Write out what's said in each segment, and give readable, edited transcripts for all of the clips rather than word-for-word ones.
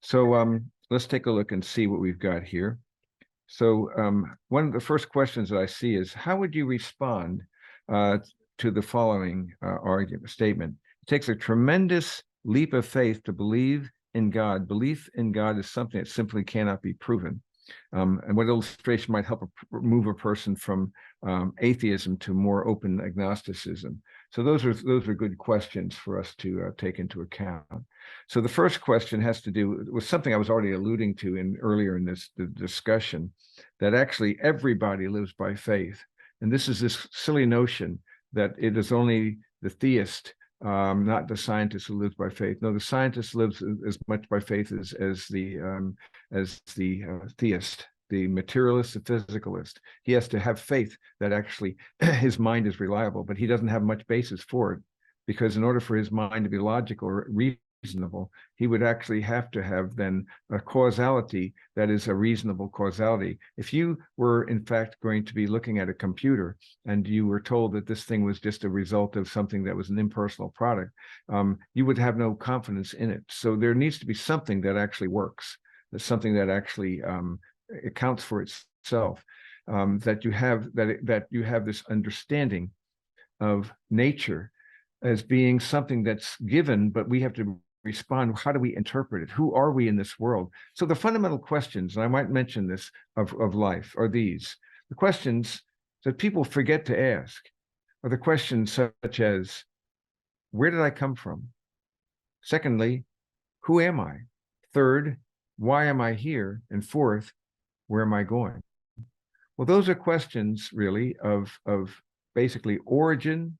So let's take a look and see what we've got here. So one of the first questions that I see is, how would you respond to the following argument statement? It takes a tremendous leap of faith to believe in God. Belief in God is something that simply cannot be proven. And what illustration might help move a person from atheism to more open agnosticism? So those are good questions for us to take into account. So the first question has to do with something I was already alluding to earlier in this discussion, that actually everybody lives by faith. And this is this silly notion that it is only the theist, not the scientist, who lives by faith. No, the scientist lives as much by faith as the theist, the materialist, the physicalist. He has to have faith that actually his mind is reliable, but he doesn't have much basis for it, because in order for his mind to be logical or reasonable, he would actually have to have then a causality that is a reasonable causality. If you were in fact going to be looking at a computer and you were told that this thing was just a result of something that was an impersonal product, you would have no confidence in it. So there needs to be something that actually works, that's something that actually accounts for itself, that you have this understanding of nature as being something that's given, but we have to respond. How do we interpret it? Who are we in this world? So the fundamental questions, and I might mention this, of life are these. The questions that people forget to ask are the questions such as, where did I come from? Secondly, who am I? Third, why am I here? And fourth, where am I going? Well, those are questions really of basically origin,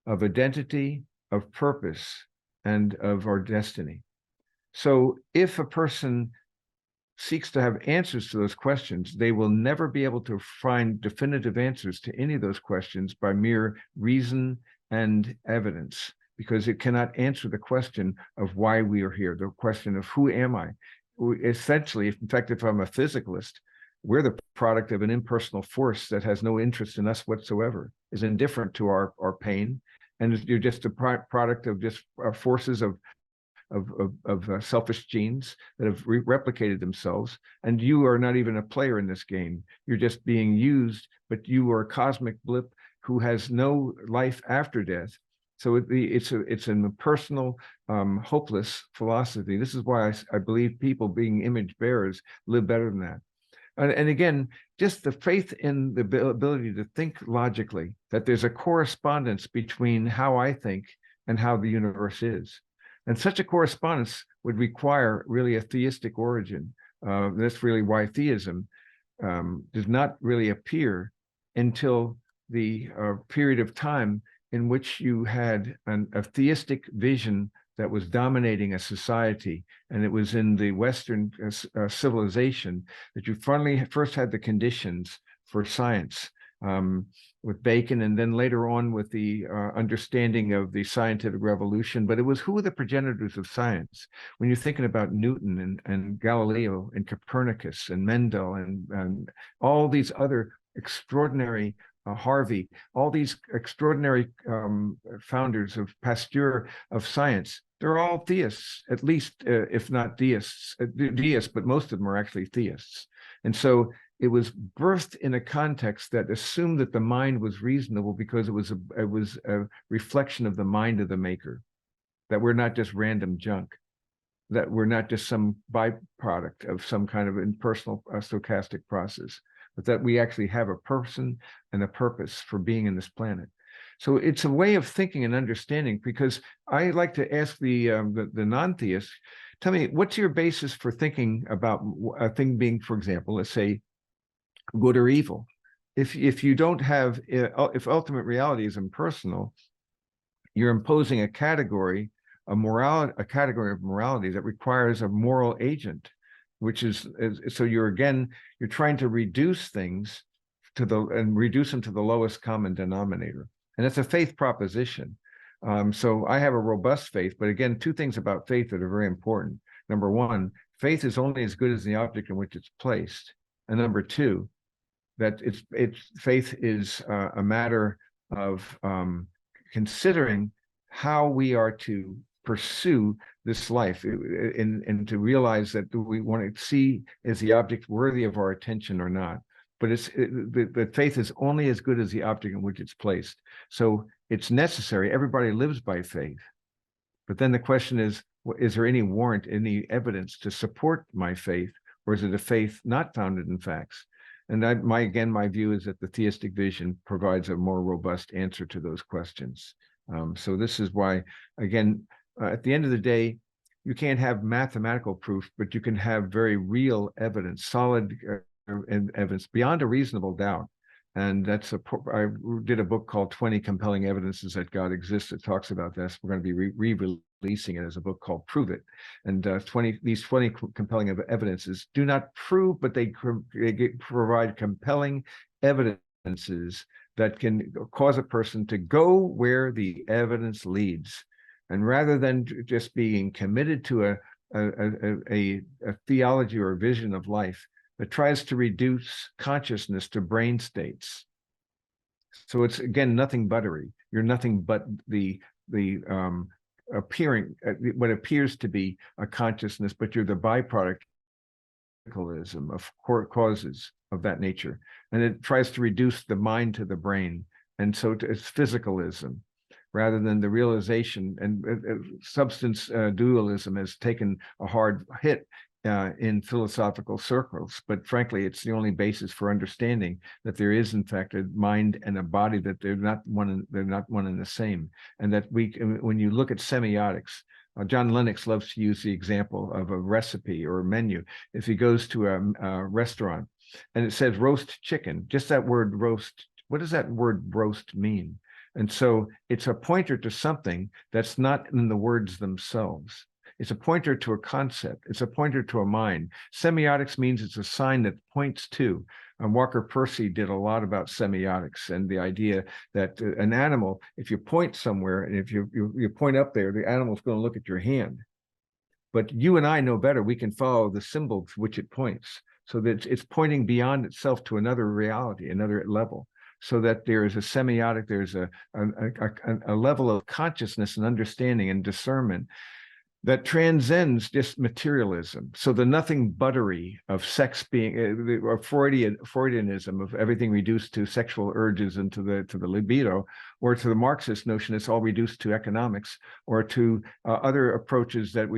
of identity, of purpose, and of our destiny. So if a person seeks to have answers to those questions, they will never be able to find definitive answers to any of those questions by mere reason and evidence, because it cannot answer the question of why we are here, the question of who am I? Essentially, in fact, if I'm a physicalist, we're the product of an impersonal force that has no interest in us whatsoever, is indifferent to our pain, and you're just a product of just forces of selfish genes that have replicated themselves, and you are not even a player in this game. You're just being used, but you are a cosmic blip who has no life after death. So it's an impersonal, hopeless philosophy. This is why I believe people being image bearers live better than that. And again, just the faith in the ability to think logically, that there's a correspondence between how I think and how the universe is. And such a correspondence would require really a theistic origin. That's really why theism does not really appear until the period of time in which you had a theistic vision that was dominating a society. And it was in the Western civilization that you first had the conditions for science, with Bacon, and then later on with the understanding of the scientific revolution. But it was, who are the progenitors of science? When you're thinking about Newton and Galileo and Copernicus and Mendel and all these other extraordinary Harvey, all these extraordinary founders of Pasteur, of science, they're all theists, at least, if not deists, but most of them are actually theists. And so it was birthed in a context that assumed that the mind was reasonable, because it was a reflection of the mind of the maker, that we're not just random junk, that we're not just some byproduct of some kind of impersonal stochastic process, but that we actually have a person and a purpose for being in this planet. So it's a way of thinking and understanding, because I like to ask the non-theist, tell me, what's your basis for thinking about a thing being, for example, let's say, good or evil? If you don't have, if ultimate reality is impersonal, you're imposing a category of morality that requires a moral agent, which is so you're trying to reduce things reduce them to the lowest common denominator. And it's a faith proposition. So I have a robust faith, but again, two things about faith that are very important. Number one, faith is only as good as the object in which it's placed. And number two, that faith is a matter of considering how we are to pursue this life, and to realize that we want to see, is the object worthy of our attention or not. But the faith is only as good as the object in which it's placed. So it's necessary. Everybody lives by faith. But then the question is there any warrant, any evidence to support my faith, or is it a faith not founded in facts? And my view is that the theistic vision provides a more robust answer to those questions. So this is why, again, at the end of the day, you can't have mathematical proof, but you can have very real evidence, solid evidence beyond a reasonable doubt. And I did a book called 20 Compelling Evidences That God Exists. It talks about this. We're going to be re-releasing it as a book called Prove It. And these 20 compelling evidences do not prove, but they provide compelling evidences that can cause a person to go where the evidence leads. And rather than just being committed to a theology or a vision of life that tries to reduce consciousness to brain states. So it's, again, nothing buttery. You're nothing but the appearing, what appears to be a consciousness, but you're the byproduct of causes of that nature. And it tries to reduce the mind to the brain. And so it's physicalism rather than the realization, and substance dualism has taken a hard hit in philosophical circles, but frankly, it's the only basis for understanding that there is, in fact, a mind and a body, that they're not one and the same, and that when you look at semiotics, John Lennox loves to use the example of a recipe or a menu. If he goes to a restaurant and it says roast chicken, just that word roast, what does that word roast mean? And so it's a pointer to something that's not in the words themselves. It's a pointer to a concept. It's a pointer to a mind. Semiotics means it's a sign that points to. Walker Percy did a lot about semiotics and the idea that an animal, if you point somewhere and if you point up there, the animal's going to look at your hand. But you and I know better. We can follow the symbol to which it points, so that it's pointing beyond itself to another reality, another level. So that there is a semiotic, there's a level of consciousness and understanding and discernment that transcends just materialism. So the nothing buttery of sex being, or Freudianism of everything reduced to sexual urges and to the libido, or to the Marxist notion it's all reduced to economics, or to other approaches that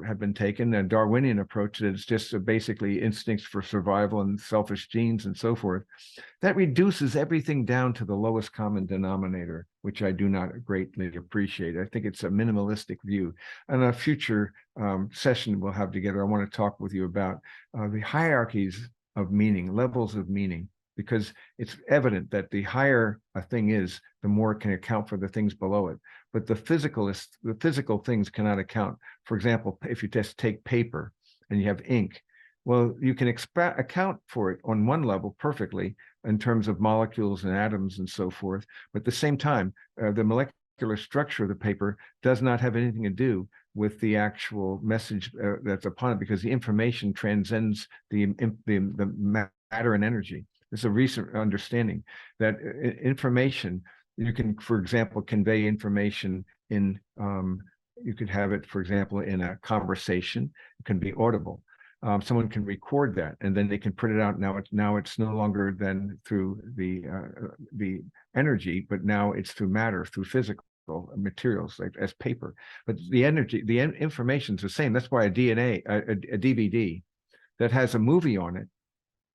have been taken, a Darwinian approach that it's just basically instincts for survival and selfish genes and so forth. That reduces everything down to the lowest common denominator, which I do not greatly appreciate. I think it's a minimalistic view. And a future session we'll have together, I want to talk with you about the hierarchies of meaning, levels of meaning, because it's evident that the higher a thing is, the more it can account for the things below it. But the physical things cannot account. For example, if you just take paper and you have ink, well, you can account for it on one level perfectly in terms of molecules and atoms and so forth. But at the same time, the molecular structure of the paper does not have anything to do with the actual message that's upon it, because the information transcends the matter and energy. It's a recent understanding that information, you can, for example, convey information in, you could have it, for example, in a conversation. It can be audible. Someone can record that, and then they can print it out. Now it's no longer then through the energy, but now it's through matter, through physical materials, like as paper. But the energy, the information's the same. That's why a DVD that has a movie on it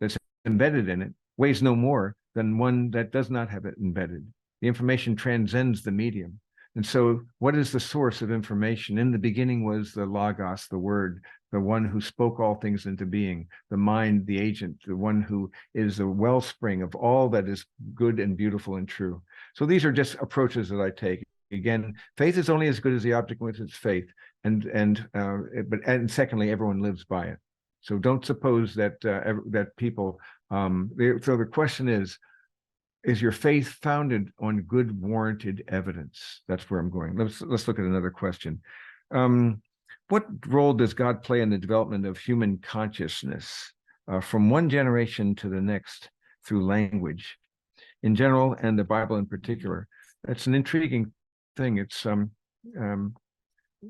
that's embedded in it weighs no more than one that does not have it embedded. The information transcends the medium. And so what is the source of information? In the beginning was the Logos, the Word, the one who spoke all things into being, the mind, the agent, the one who is the wellspring of all that is good and beautiful and true. So these are just approaches that I take. Again, faith is only as good as the object with its faith. And secondly, everyone lives by it. So don't suppose that that people, so the question is your faith founded on good warranted evidence? That's where I'm going. Let's look at another question. What role does God play in the development of human consciousness from one generation to the next through language in general and the Bible in particular? That's an intriguing thing. It's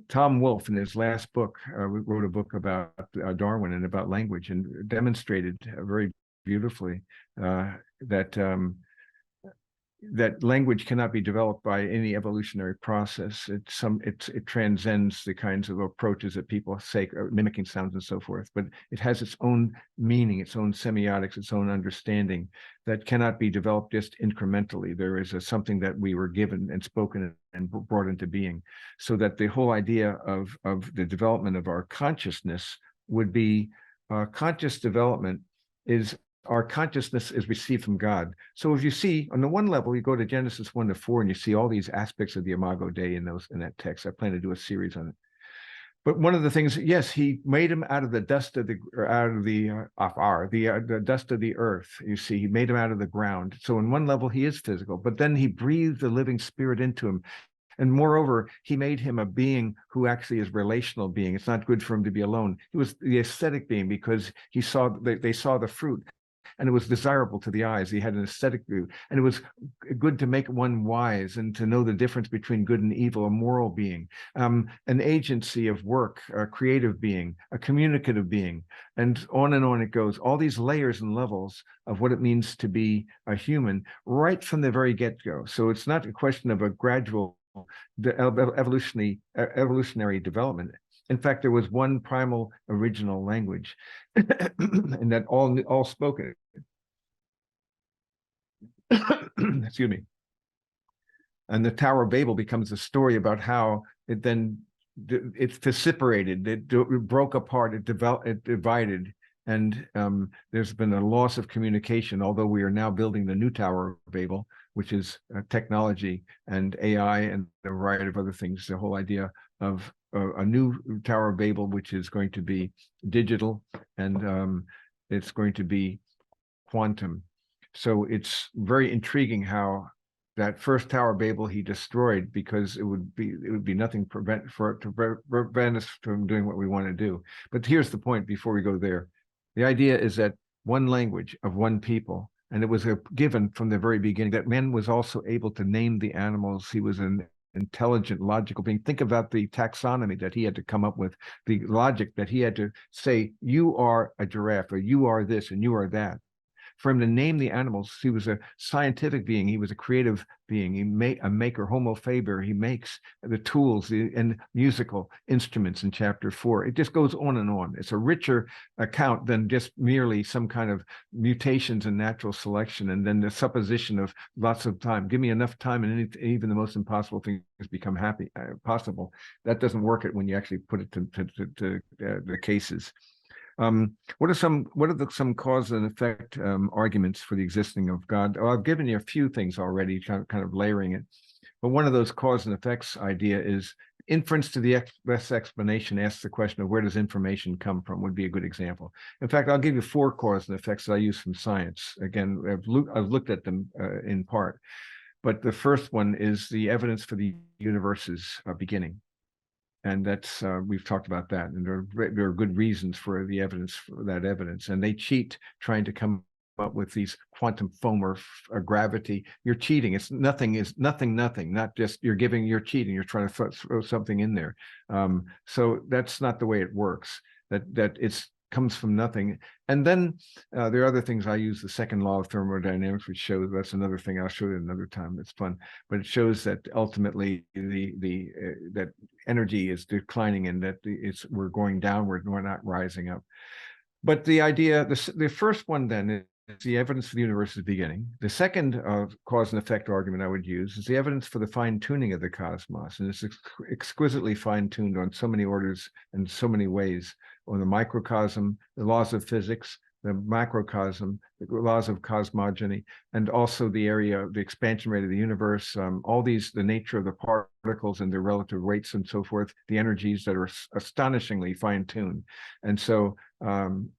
Tom Wolfe, in his last book, wrote a book about Darwin and about language, and demonstrated very beautifully that that language cannot be developed by any evolutionary process. It transcends the kinds of approaches that people say, mimicking sounds and so forth, but it has its own meaning, its own semiotics, its own understanding that cannot be developed just incrementally. There is something that we were given and spoken and brought into being, so that the whole idea of the development of our consciousness would be conscious development is our consciousness is received from God. So if you see on the one level, you go to Genesis 1-4, and you see all these aspects of the Imago Dei in that text. I plan to do a series on it. But one of the things, yes, he made him out of the dust of the dust of the earth. You see, he made him out of the ground. So in one level, he is physical, but then he breathed the living spirit into him. And moreover, he made him a being who actually is a relational being. It's not good for him to be alone. He was the aesthetic being because they saw the fruit, and it was desirable to the eyes. He had an aesthetic view, and it was good to make one wise and to know the difference between good and evil, a moral being, an agency of work, a creative being, a communicative being, and on it goes. All these layers and levels of what it means to be a human right from the very get-go. So it's not a question of a gradual evolutionary development. In fact, there was one primal original language, and that all spoken. Excuse me. And the Tower of Babel becomes a story about how it vociferated, it broke apart, it divided, and there's been a loss of communication. Although we are now building the new Tower of Babel, which is technology and AI and a variety of other things. The whole idea of a new Tower of Babel, which is going to be digital, and it's going to be quantum. So it's very intriguing how that first Tower of Babel he destroyed, because it would be nothing to prevent us from doing what we want to do. But here's the point before we go there. The idea is that one language of one people, and it was given from the very beginning that man was also able to name the animals. He was an intelligent, logical being. Think about the taxonomy that he had to come up with, the logic that he had to say, you are a giraffe, or you are this, and you are that. For him to name the animals, he was a scientific being. He was a creative being. He made a maker, homo faber. He makes the tools and musical instruments in chapter 4. It just goes on and on. It's a richer account than just merely some kind of mutations and natural selection, and then the supposition of lots of time. Give me enough time, and even the most impossible things become possible. That doesn't work when you actually put it to the cases. What are some cause and effect arguments for the existing of God? Well, I've given you a few things already, kind of layering it. But one of those cause and effects idea is inference to the best explanation asks the question of where does information come from, would be a good example. In fact, I'll give you 4 cause and effects that I use from science. Again, I've looked at them in part. But the first one is the evidence for the universe's beginning. And that's we've talked about that, and there are good reasons for the evidence for that evidence. And they cheat trying to come up with these quantum foam or gravity. You're cheating. It's nothing. Not just you're cheating. You're trying to throw something in there. So that's not the way it works. That comes from nothing. And then there are other things. I use the second law of thermodynamics, which shows, that's another thing I'll show you another time. It's fun, but it shows that ultimately that energy is declining, and that we're going downward and we're not rising up. But the idea, the first one then is the evidence for the universe's beginning. The second cause and effect argument I would use is the evidence for the fine tuning of the cosmos, and it's exquisitely fine tuned on so many orders and so many ways. On the microcosm, the laws of physics, the macrocosm, the laws of cosmogony, and also the area of the expansion rate of the universe, all these, the nature of the particles and their relative weights and so forth, the energies that are astonishingly fine-tuned. And so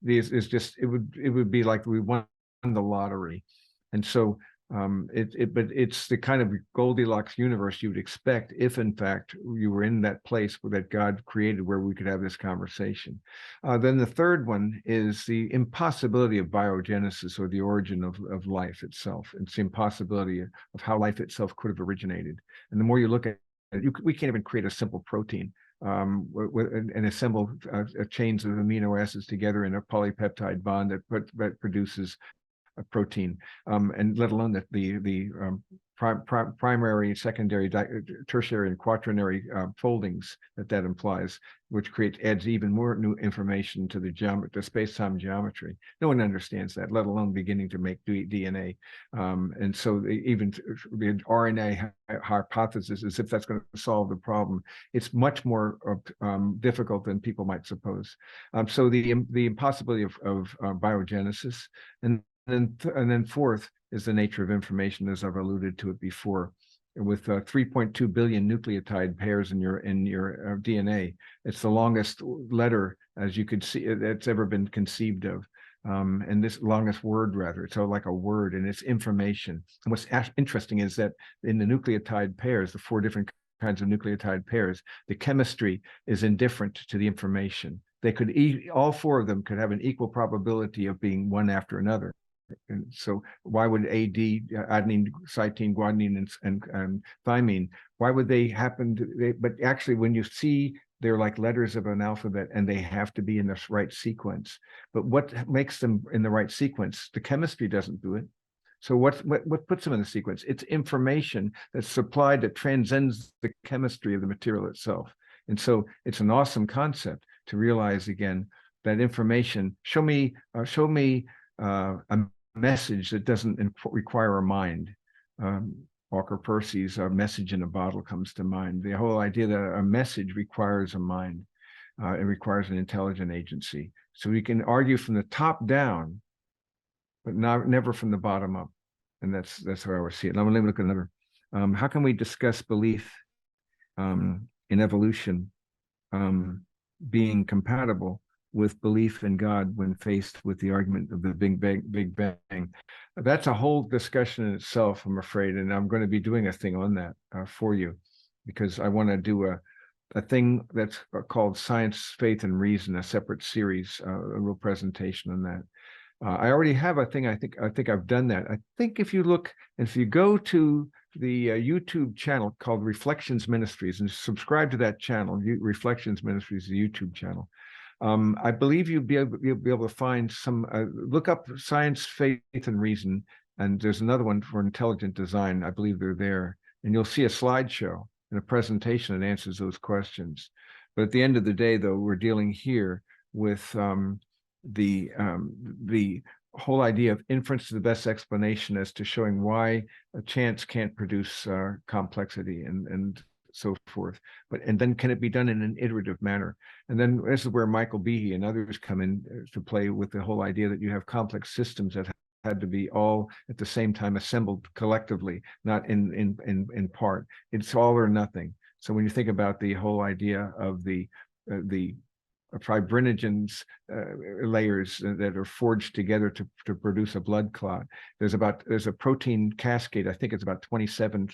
these is just, it would be like we won the lottery. And so but it's the kind of Goldilocks universe you would expect if, in fact, you were in that place that God created where we could have this conversation. Then the third one is the impossibility of biogenesis, or the origin of life itself. It's the impossibility of how life itself could have originated. And the more you look at it, we can't even create a simple protein. and assemble chains of amino acids together in a polypeptide bond that produces a protein, and let alone that the primary, secondary, tertiary, and quaternary foldings that implies, which adds even more new information to the space-time geometry. No one understands that, let alone beginning to make DNA. And so even the RNA hypothesis, as if that's going to solve the problem, it's much more difficult than people might suppose. So the impossibility of biogenesis, and then fourth is the nature of information, as I've alluded to it before. With 3.2 billion nucleotide pairs in your DNA, it's the longest letter, as you could see, that's ever been conceived of. And this longest word, rather, it's like a word, and it's information. And what's interesting is that in the nucleotide pairs, the 4 different kinds of nucleotide pairs, the chemistry is indifferent to the information. They could all 4 of them could have an equal probability of being one after another. And so why would adenine, cytine, guanine, and thymine, why would they happen to, but actually when you see, they're like letters of an alphabet, and they have to be in the right sequence. But what makes them in the right sequence? The chemistry doesn't do it. So what puts them in the sequence? It's information that's supplied that transcends the chemistry of the material itself. And so it's an awesome concept to realize, again, that information, show me a message that doesn't require a mind. Walker Percy's message in a bottle comes to mind. The whole idea that a message requires a mind. It requires an intelligent agency. So we can argue from the top down, but never from the bottom up. And that's how I would see it. Now let me look at another. How can we discuss belief in evolution being compatible with belief in God when faced with the argument of the Big Bang? That's a whole discussion in itself, I'm afraid, and I'm going to be doing a thing on that for you, because I want to do a thing that's called Science, Faith, and Reason, a separate series, a real presentation on that. I already have a thing. I think I've done that. I think if you go to the YouTube channel called Reflections Ministries and subscribe to that channel, Reflections Ministries, the YouTube channel, I believe you'll be able to find some, look up Science, Faith, and Reason, and there's another one for Intelligent Design. I believe they're there, and you'll see a slideshow and a presentation that answers those questions. But at the end of the day, though, we're dealing here with the whole idea of inference to the best explanation as to showing why a chance can't produce complexity and so forth. And then can it be done in an iterative manner? And then this is where Michael Behe and others come in to play with the whole idea that you have complex systems that had to be all at the same time assembled collectively, not in part. It's all or nothing. So when you think about the whole idea of the fibrinogens layers that are forged together to produce a blood clot, there's a protein cascade. I think it's about 27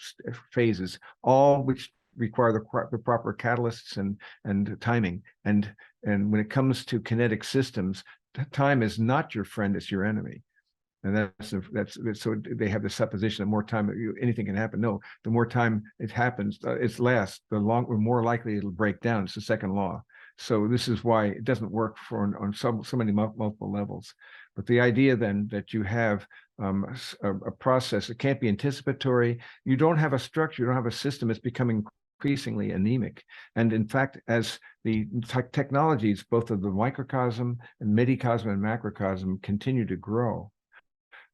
phases, all which require the proper catalysts and timing. And when it comes to kinetic systems, time is not your friend; it's your enemy. And that's so they have the supposition that more time anything can happen. No, the more time it happens, it's less. The more likely it'll break down. It's the second law. So this is why it doesn't work on so many multiple levels. But the idea then that you have a process that can't be anticipatory, you don't have a structure, you don't have a system, it's becoming increasingly anemic. And in fact, as the technologies, both of the microcosm and midicosm and macrocosm, continue to grow,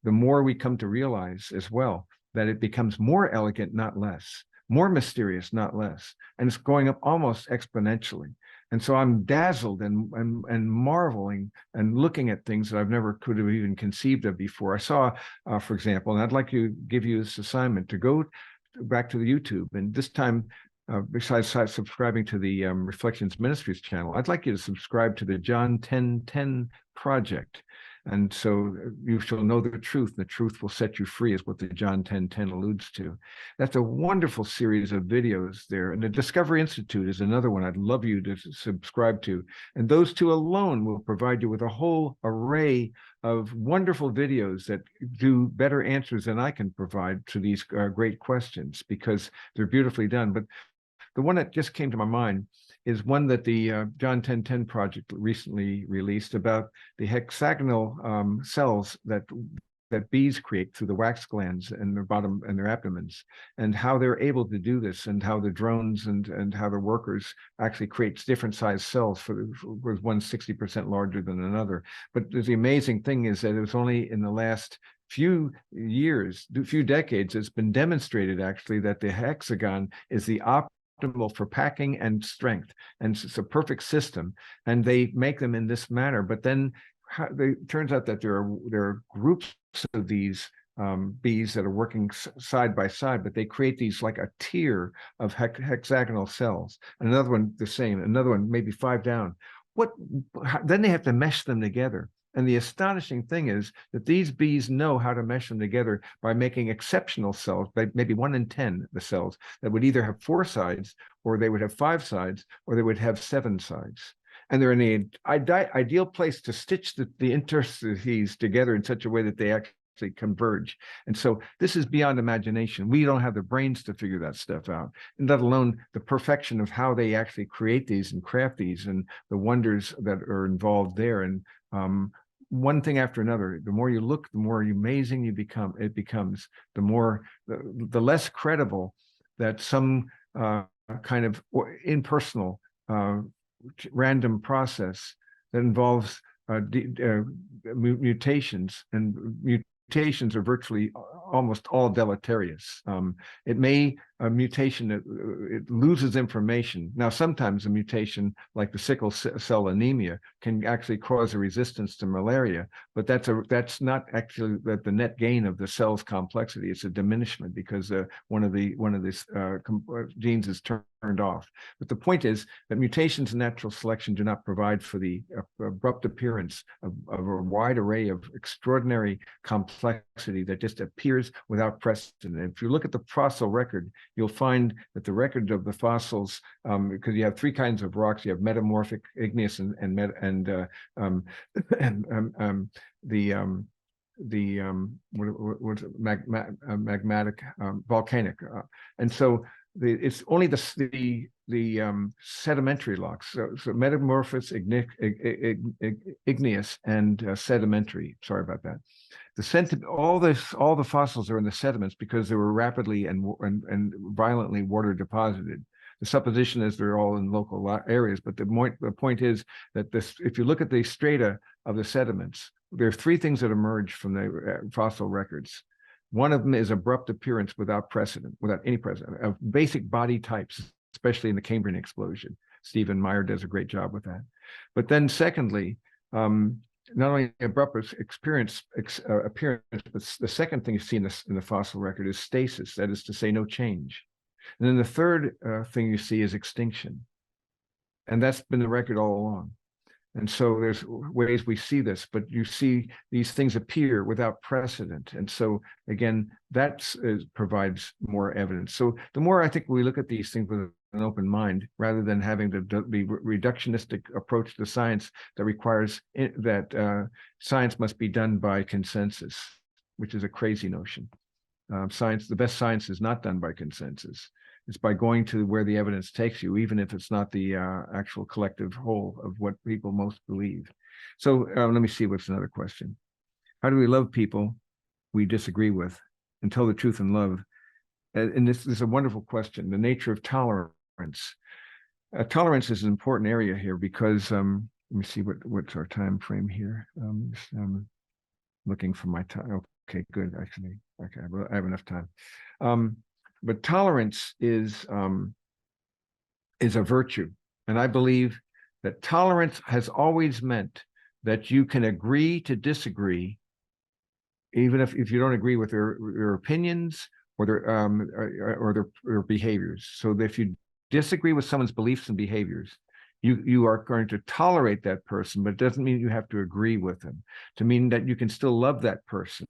the more we come to realize as well that it becomes more elegant, not less, more mysterious, not less. And it's going up almost exponentially. And so I'm dazzled and marveling and looking at things that I've never could have even conceived of before. I saw, for example, and I'd like to give you this assignment to go back to the YouTube, and this time, besides subscribing to the Reflections Ministries channel, I'd like you to subscribe to the John 10:10 project. And so you shall know the truth. The truth will set you free, is what the John 10:10 alludes to. That's a wonderful series of videos there. And the Discovery Institute is another one I'd love you to subscribe to. And those two alone will provide you with a whole array of wonderful videos that do better answers than I can provide to these great questions, because they're beautifully done. But the one that just came to my mind is one that the John 1010 project recently released about the hexagonal cells that bees create through the wax glands in their bottom and their abdomens, and how they're able to do this, and how the drones and how the workers actually create different size cells with one 60% larger than another. But the amazing thing is that it was only in the last few years, few decades, it's been demonstrated actually that the hexagon is the optimal for packing and strength, and it's a perfect system, and they make them in this manner. But then it turns out that there are groups of these bees that are working side by side, but they create these like a tier of hexagonal cells. Another one the same, another one maybe 5 down. Then they have to mesh them together. And the astonishing thing is that these bees know how to mesh them together by making exceptional cells, by maybe 1 in 10, the cells that would either have 4 sides, or they would have 5 sides, or they would have 7 sides. And they're in the ideal place to stitch the interstices together in such a way that they actually converge. And so this is beyond imagination. We don't have the brains to figure that stuff out, and let alone the perfection of how they actually create these and craft these, and the wonders that are involved there. And one thing after another, the more you look, the more amazing it becomes, the less credible that some kind of impersonal random process that involves mutations, and mutations are virtually almost all deleterious. It may a mutation, it loses information. Now, sometimes a mutation like the sickle cell anemia can actually cause a resistance to malaria, but that's not actually the net gain of the cell's complexity. It's a diminishment because one of these genes is turned off. But the point is that mutations in natural selection do not provide for the abrupt appearance of a wide array of extraordinary complexity that just appears without precedent. If you look at the fossil record, you'll find that the record of the fossils, because you have 3 kinds of rocks, you have metamorphic, igneous, magmatic, volcanic, and so it's only the sedimentary rocks. So metamorphous, igneous, and sedimentary. Sorry about that. All the fossils are in the sediments because they were rapidly and violently water deposited. The supposition is they're all in local areas, but the point is that if you look at the strata of the sediments, there are 3 things that emerge from the fossil records. One of them is abrupt appearance without any precedent, of basic body types, especially in the Cambrian explosion. Stephen Meyer does a great job with that. But then secondly, not only abrupt appearance, but the second thing you see in the fossil record is stasis, that is to say, no change. And then the third thing you see is extinction. And that's been the record all along. And so there's ways we see this, but you see these things appear without precedent. And so again, that provides more evidence. So the more I think we look at these things with an open mind, rather than having the reductionistic approach to science that requires that science must be done by consensus, which is a crazy notion. The best science is not done by consensus. It's by going to where the evidence takes you, even if it's not the actual collective whole of what people most believe. So let me see what's another question. How do we love people we disagree with and tell the truth in love? And this is a wonderful question. The nature of tolerance. Tolerance is an important area here because, let me see what's our time frame here. Looking for my time. Okay, good, actually. Okay, I have enough time. But tolerance is a virtue. And I believe that tolerance has always meant that you can agree to disagree, even if you don't agree with their opinions or their behaviors. So that if you disagree with someone's beliefs and behaviors, you are going to tolerate that person, but it doesn't mean you have to agree with them. To mean that you can still love that person,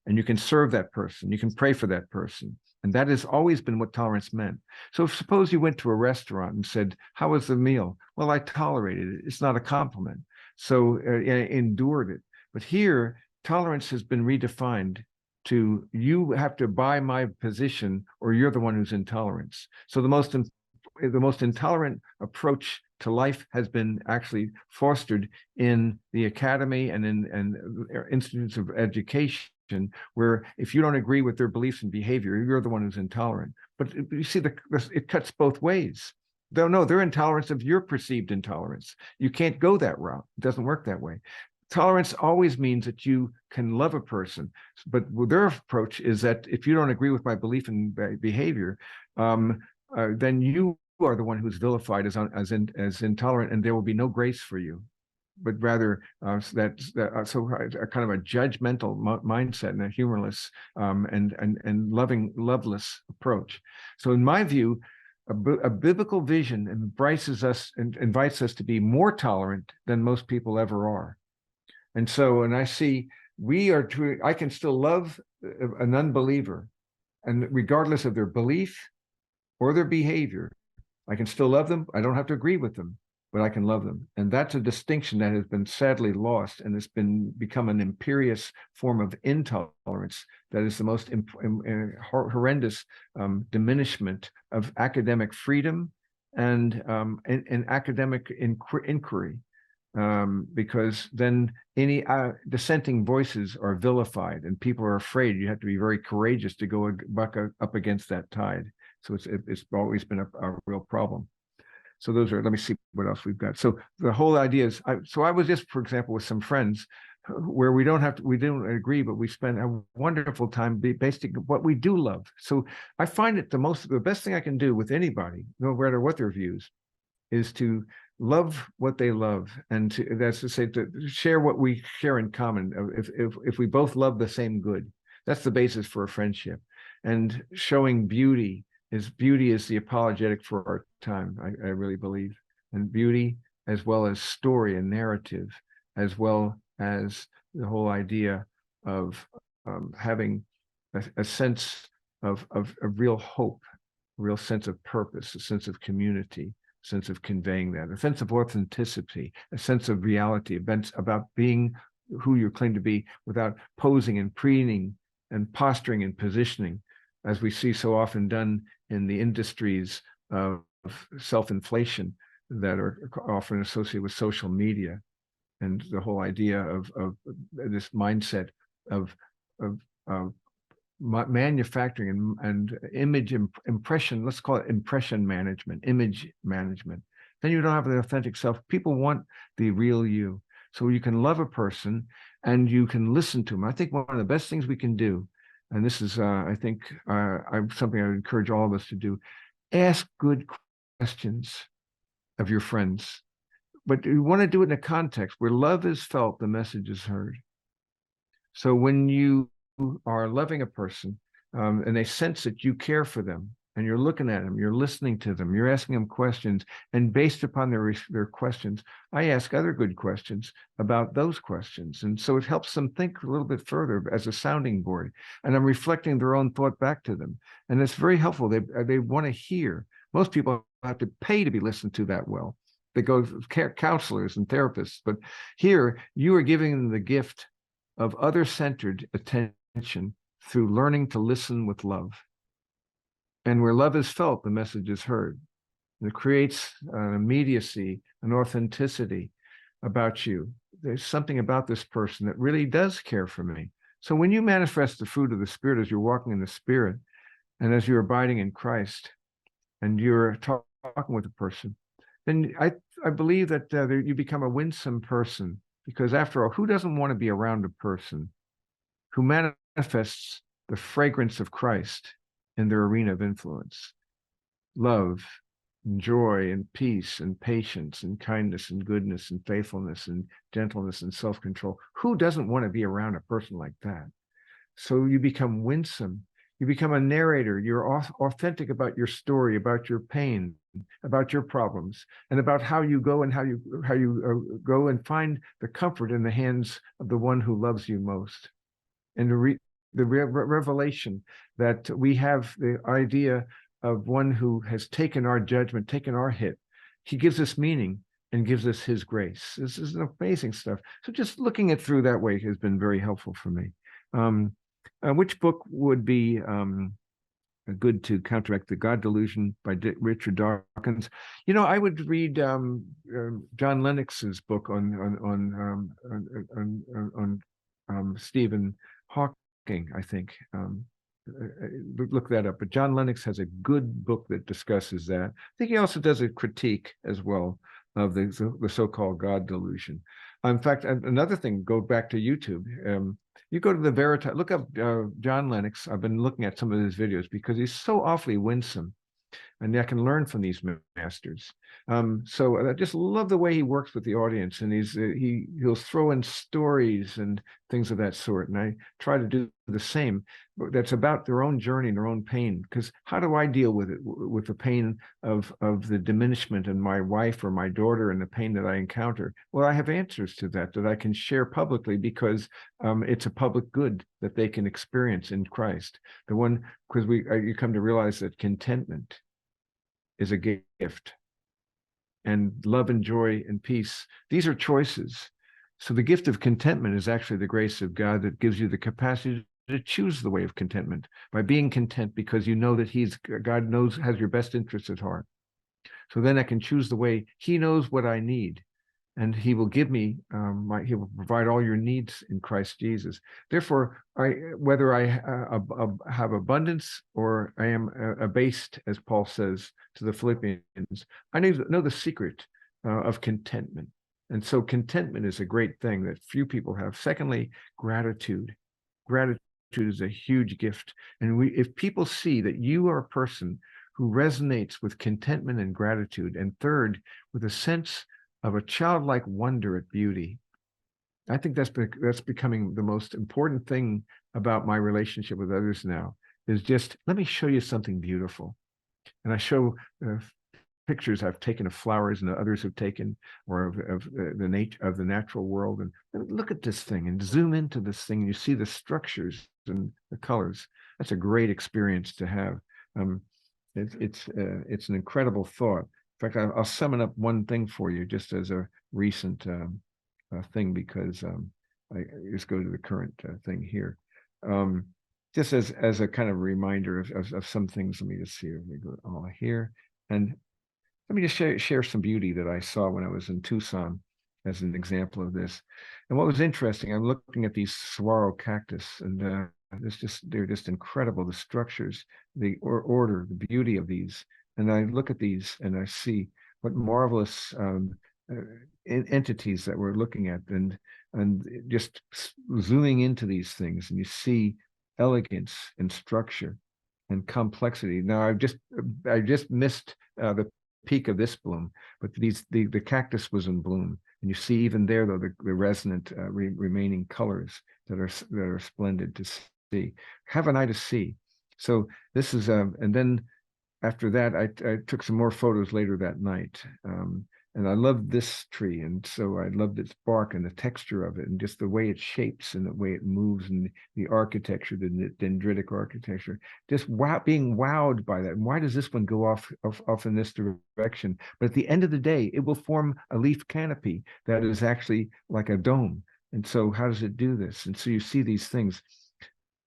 and you can serve that person, you can pray for that person. And that has always been what tolerance meant. So suppose you went to a restaurant and said, "How was the meal?" "Well, I tolerated it." It's not a compliment. So endured it. But here, tolerance has been redefined to, you have to buy my position or you're the one who's intolerant. So the most the most intolerant approach to life has been actually fostered in the academy and in institutes of education, where if you don't agree with their beliefs and behavior, you're the one who's intolerant. But you see, it cuts both ways. No, they're intolerance of your perceived intolerance. You can't go that route. It doesn't work that way. Tolerance always means that you can love a person, but their approach is that if you don't agree with my belief and behavior, then you are the one who's vilified as intolerant, and there will be no grace for you, but rather so a kind of a judgmental mindset and a humorless and loveless approach. So, in my view, a biblical vision embraces us and invites us to be more tolerant than most people ever are. And so, and I see I can still love an unbeliever, and regardless of their belief or their behavior, I can still love them. I don't have to agree with them, but I can love them. And that's a distinction that has been sadly lost, and it's become an imperious form of intolerance that is the most horrendous diminishment of academic freedom and academic inquiry. Because then any dissenting voices are vilified, and people are afraid. You have to be very courageous to go buck up against that tide. So it's always been a real problem. So let me see what else we've got. So the whole idea is, I was just, for example, with some friends where we don't agree, but we spend a wonderful time basing what we do love. So I find it the best thing I can do with anybody, no matter what their views, is to love what they love, and that's to say, to share what we share in common. If we both love the same good, that's the basis for a friendship. And showing beauty is the apologetic for our time. I really believe, and beauty as well as story and narrative, as well as the whole idea of having a sense of real hope, a real sense of purpose, a sense of community, sense of conveying that, a sense of authenticity, a sense of reality, events about being who you claim to be without posing and preening and posturing and positioning, as we see so often done in the industries of self-inflation that are often associated with social media, and the whole idea of this mindset of manufacturing and image impression, let's call it impression management, image management. Then you don't have the authentic self. People want the real you. So you can love a person and you can listen to them. I think one of the best things we can do, and this is, I think, something I would encourage all of us to do, ask good questions of your friends. But you want to do it in a context where love is felt, the message is heard. So when you are loving a person and they sense that you care for them, and you're looking at them, you're listening to them, you're asking them questions, and based upon their questions, I ask other good questions about those questions. And so it helps them think a little bit further as a sounding board, and I'm reflecting their own thought back to them. And it's very helpful. They want to hear. Most people have to pay to be listened to that well. They go to counselors and therapists, but here you are giving them the gift of other-centered attention through learning to listen with love. And where love is felt, the message is heard. And it creates an immediacy, an authenticity about you. There's something about this person that really does care for me. So when you manifest the fruit of the Spirit as you're walking in the Spirit, and as you're abiding in Christ, and you're talking with a person, then I believe that you become a winsome person. Because after all, who doesn't want to be around a person who manifests the fragrance of Christ in their arena of influence? Love, and joy, and peace, and patience, and kindness, and goodness, and faithfulness, and gentleness, and self-control. Who doesn't want to be around a person like that? So you become winsome. You become a narrator. You're authentic about your story, about your pain, about your problems, and about how you go and how you go and find the comfort in the hands of the one who loves you most. And the revelation that we have the idea of one who has taken our judgment, taken our hit. He gives us meaning and gives us his grace. This is amazing stuff. So just looking it through that way has been very helpful for me. Which book would be good to counteract the God delusion by Richard Dawkins. You know, I would read John Lennox's book on Stephen Hawking, I think. Look that up. But John Lennox has a good book that discusses that. I think he also does a critique as well of the so-called God delusion. In fact, another thing, go back to YouTube. You go to the Veritas, look up John Lennox. I've been looking at some of his videos because he's so awfully winsome, and I can learn from these masters. So I just love the way he works with the audience, and he'll throw in stories and things of that sort. And I try to do the same. But that's about their own journey and their own pain. Because how do I deal with it, with the pain of the diminishment in my wife or my daughter and the pain that I encounter? Well, I have answers to that I can share publicly because it's a public good that they can experience in Christ. The one, because you come to realize that contentment is a gift, and love and joy and peace, these are choices. So the gift of contentment is actually the grace of God that gives you the capacity to choose the way of contentment by being content, because you know that God has your best interests at heart. So then I can choose the way. He knows what I need, and he will give me, he will provide all your needs in Christ Jesus. Therefore, whether I have abundance or I am abased, as Paul says to the Philippians, I know the secret of contentment. And so contentment is a great thing that few people have. Secondly, gratitude. Gratitude is a huge gift. And if people see that you are a person who resonates with contentment and gratitude, and third, with a sense of a childlike wonder at beauty, I think that's becoming the most important thing about my relationship with others now, is just, let me show you something beautiful. And I show pictures I've taken of flowers and others have taken, or of the natural world, and look at this thing and zoom into this thing, and you see the structures and the colors. That's a great experience to have. It's an incredible thought. In fact, I'll sum up one thing for you just as a recent thing, because I just go to the current thing here. Just as a kind of reminder of some things. Let me just see. Let me go all here. And let me just share some beauty that I saw when I was in Tucson as an example of this. And what was interesting, I'm looking at these saguaro cactus, and they're just incredible. The structures, the order, the beauty of these. And I look at these and I see what marvelous entities that we're looking at, and just zooming into these things, and you see elegance and structure and complexity. Now I just missed the peak of this bloom, but the cactus was in bloom, and you see even there though the resonant remaining colors that are splendid to see. Have an eye to see. So this is and then after that, I took some more photos later that night. And I loved this tree. And so I loved its bark and the texture of it, and just the way it shapes and the way it moves, and the architecture, the dendritic architecture, just being wowed by that. And why does this one go off in this direction? But at the end of the day, it will form a leaf canopy that is actually like a dome. And so how does it do this? And so you see these things.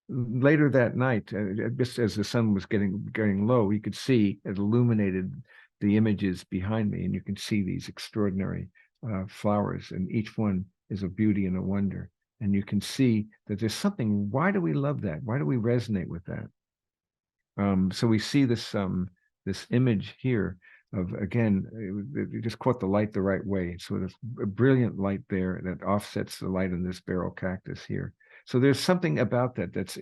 Later that night, just as the sun was getting low, you could see it illuminated the images behind me, and you can see these extraordinary flowers, and each one is a beauty and a wonder. And you can see that there's something. Why do we love that? Why do we resonate with that? So we see this image here of, again, you just caught the light the right way. So there's a brilliant light there that offsets the light in this barrel cactus here. So there's something about that's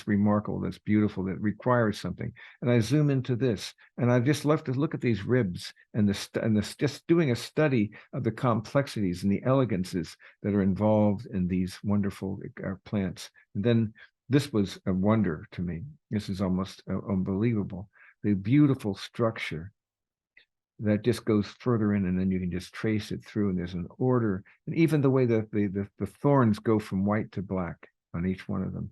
remarkable, that's beautiful, that requires something. And I zoom into this, and I just love to look at these ribs and just doing a study of the complexities and the elegances that are involved in these wonderful plants. And then this was a wonder to me. This is almost unbelievable. The beautiful structure that just goes further in, and then you can just trace it through, and there's an order, and even the way that the thorns go from white to black on each one of them,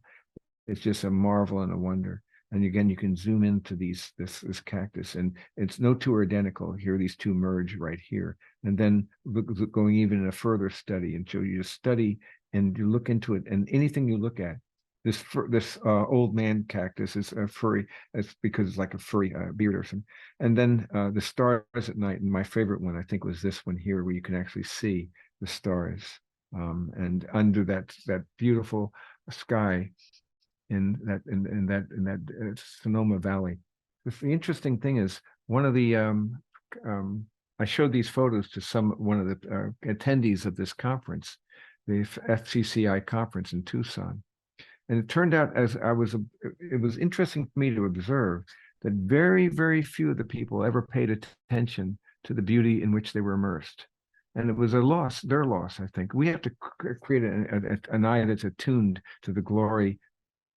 it's just a marvel and a wonder. And again, you can zoom into this cactus, and it's no two are identical. Here, these two merge right here, and then going even in a further study, and so you just study and you look into it, and anything you look at, this old man cactus is furry. It's because it's like a furry beard or something. And then the stars at night. And my favorite one, I think, was this one here, where you can actually see the stars. And under that beautiful sky in that Sonoma Valley. The interesting thing is one of the I showed these photos to one of the attendees of this conference, the FCCI conference in Tucson. And it turned out, it was interesting for me to observe that very, very few of the people ever paid attention to the beauty in which they were immersed. And it was their loss, I think. We have to create an eye that's attuned to the glory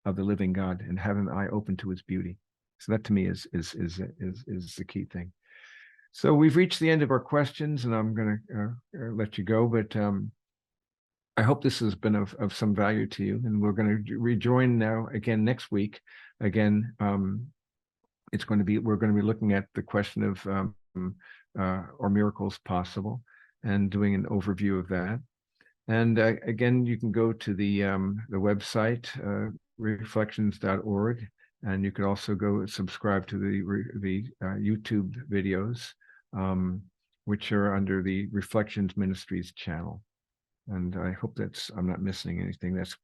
of the living God and have an eye open to his beauty. So that to me is the key thing. So we've reached the end of our questions, and I'm going to let you go, but I hope this has been of some value to you, and we're going to rejoin now again next week. Again, we're going to be looking at the question of are miracles possible, and doing an overview of that. And again, you can go to the website reflections.org, and you can also go subscribe to the YouTube videos, which are under the Reflections Ministries channel. And I hope I'm not missing anything. That's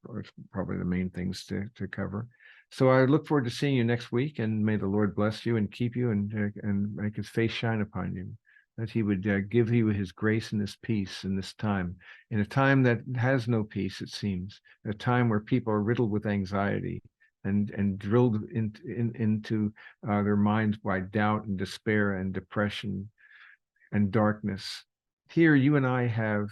probably the main things to cover. So I look forward to seeing you next week, and may the Lord bless you and keep you, and make his face shine upon you, that he would give you his grace and his peace in this time, in a time that has no peace, it seems, a time where people are riddled with anxiety and drilled into their minds by doubt and despair and depression and darkness. Here, you and I have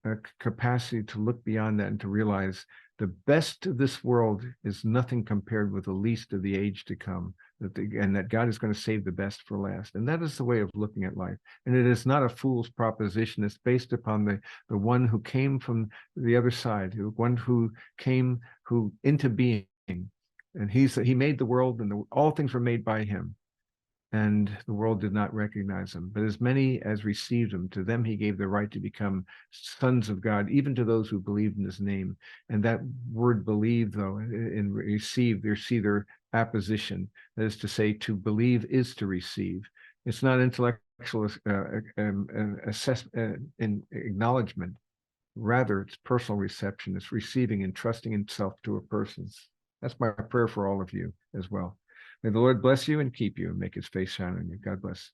a capacity to look beyond that and to realize the best of this world is nothing compared with the least of the age to come, and that God is going to save the best for last. And that is the way of looking at life. And it is not a fool's proposition. It's based upon the one who came from the other side, the one who came into being. And he made the world, and all things were made by him. And the world did not recognize him. But as many as received him, to them he gave the right to become sons of God, even to those who believed in his name. And that word believe, though, and receive, they see their apposition. That is to say, to believe is to receive. It's not intellectual acknowledgement. Rather, it's personal reception. It's receiving and trusting himself to a person. That's my prayer for all of you as well. May the Lord bless you and keep you and make his face shine on you. God bless.